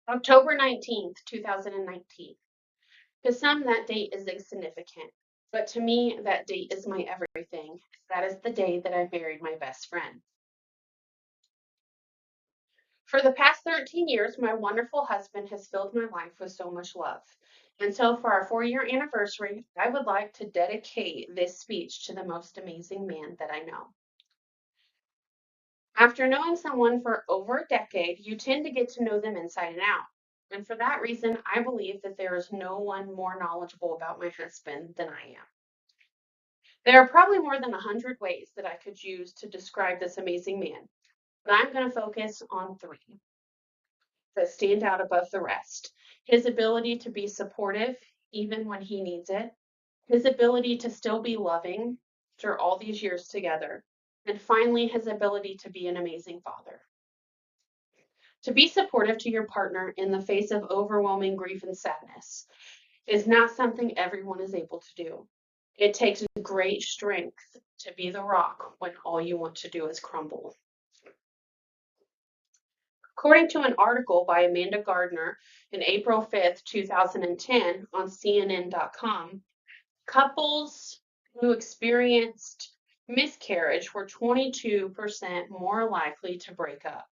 October 19th, 2019. To some, that date is insignificant, but to me, that date is my everything. That is the day that I married my best friend. For the past 13 years, my wonderful husband has filled my life with so much love. And so, for our 4-year anniversary, I would like to dedicate this speech to the most amazing man that I know. After knowing someone for over a decade, you tend to get to know them inside and out. And for that reason, I believe that there is no one more knowledgeable about my husband than I am. There are probably more than 100 ways that I could use to describe this amazing man, but I'm going to focus on 3 that stand out above the rest. His ability to be supportive even when he needs it, his ability to still be loving after all these years together, and finally, his ability to be an amazing father. To be supportive to your partner in the face of overwhelming grief and sadness is not something everyone is able to do. It takes great strength to be the rock when all you want to do is crumble. According to an article by Amanda Gardner in April 5th, 2010 on CNN.com, couples who experienced miscarriage were 22% more likely to break up.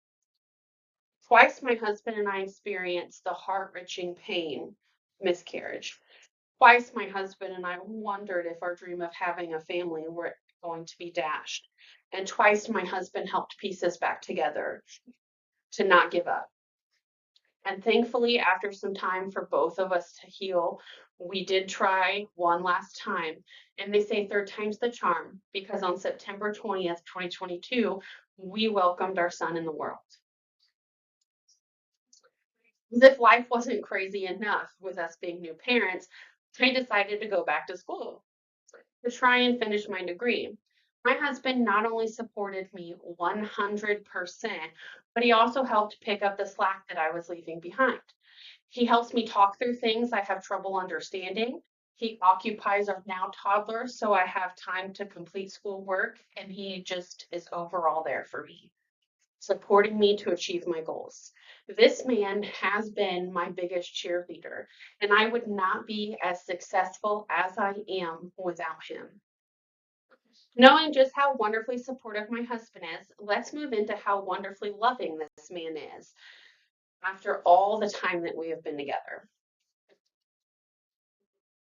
Twice my husband and I experienced the heart-wrenching pain miscarriage. Twice my husband and I wondered if our dream of having a family were going to be dashed. And twice my husband helped piece us back together to not give up. And thankfully, after some time for both of us to heal, we did try one last time. And they say third time's the charm, because on September 20th, 2022, we welcomed our son in the world. As if life wasn't crazy enough with us being new parents, I decided to go back to school to try and finish my degree. My husband not only supported me 100%, but he also helped pick up the slack that I was leaving behind. He helps me talk through things I have trouble understanding. He occupies our now toddler, so I have time to complete schoolwork, and he just is overall there for me, supporting me to achieve my goals. This man has been my biggest cheerleader, and I would not be as successful as I am without him. Knowing just how wonderfully supportive my husband is, let's move into how wonderfully loving this man is after all the time that we have been together.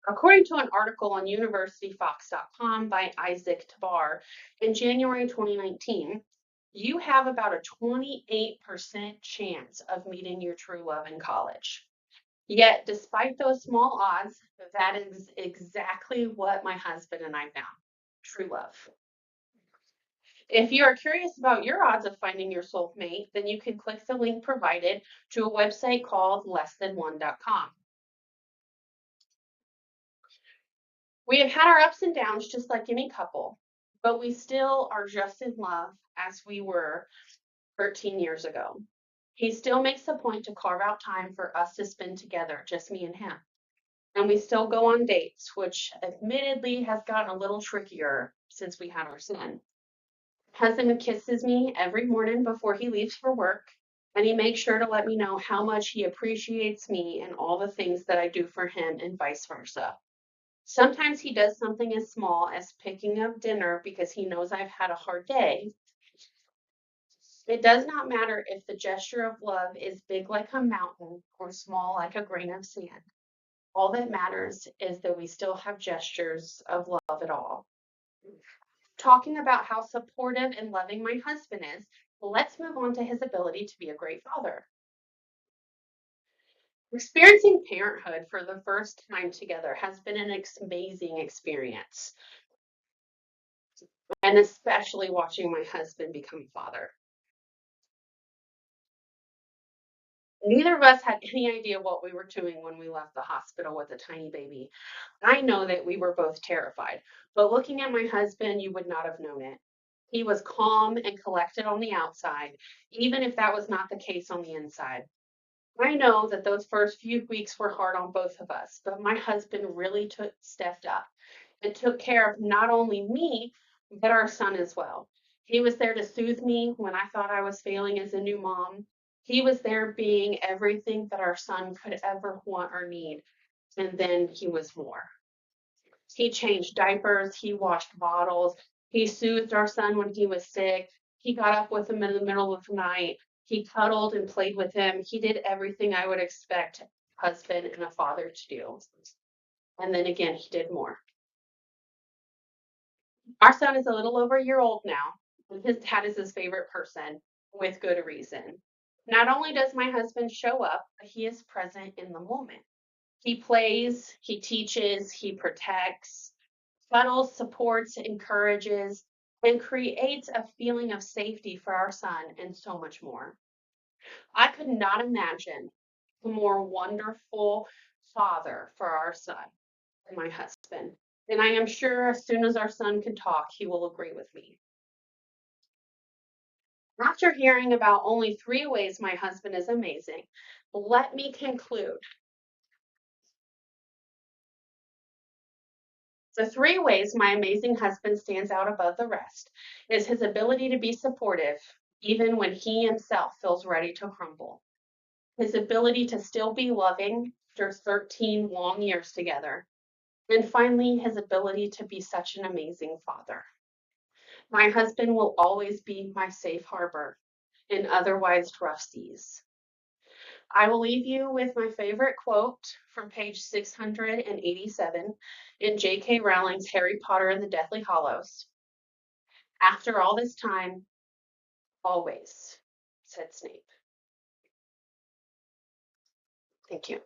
According to an article on universityfox.com by Isaac Tabar in January 2019, you have about a 28% chance of meeting your true love in college. Yet, despite those small odds, that is exactly what my husband and I found: true love. If you are curious about your odds of finding your soulmate, then you can click the link provided to a website called lessthan1.com. We have had our ups and downs just like any couple, but we still are just as in love as we were 13 years ago. He still makes a point to carve out time for us to spend together, just me and him. And we still go on dates, which admittedly has gotten a little trickier since we had our son. Husband kisses me every morning before he leaves for work, and he makes sure to let me know how much he appreciates me and all the things that I do for him, and vice versa. Sometimes he does something as small as picking up dinner because he knows I've had a hard day. It does not matter if the gesture of love is big like a mountain or small like a grain of sand. All that matters is that we still have gestures of love at all. Talking about how supportive and loving my husband is, let's move on to his ability to be a great father. Experiencing parenthood for the first time together has been an amazing experience, and especially watching my husband become a father. Neither of us had any idea what we were doing when we left the hospital with a tiny baby. I know that we were both terrified, but looking at my husband, you would not have known it. He was calm and collected on the outside, even if that was not the case on the inside. I know that those first few weeks were hard on both of us, but my husband really stepped up and took care of not only me, but our son as well. He was there to soothe me when I thought I was failing as a new mom. He was there being everything that our son could ever want or need, and then he was more. He changed diapers, he washed bottles, he soothed our son when he was sick, he got up with him in the middle of the night, he cuddled and played with him. He did everything I would expect a husband and a father to do. And then again, he did more. Our son is a little over a year old now, and his dad is his favorite person with good reason. Not only does my husband show up, but he is present in the moment. He plays, he teaches, he protects, funnels, supports, encourages, and creates a feeling of safety for our son and so much more. I could not imagine a more wonderful father for our son than my husband. And I am sure as soon as our son can talk, he will agree with me. After hearing about only 3 ways my husband is amazing, let me conclude. The 3 ways my amazing husband stands out above the rest is his ability to be supportive, even when he himself feels ready to crumble, his ability to still be loving after 13 long years together, and finally, his ability to be such an amazing father. My husband will always be my safe harbor in otherwise rough seas. I will leave you with my favorite quote from page 687 in J.K. Rowling's Harry Potter and the Deathly Hallows. After all this time, always, said Snape. Thank you.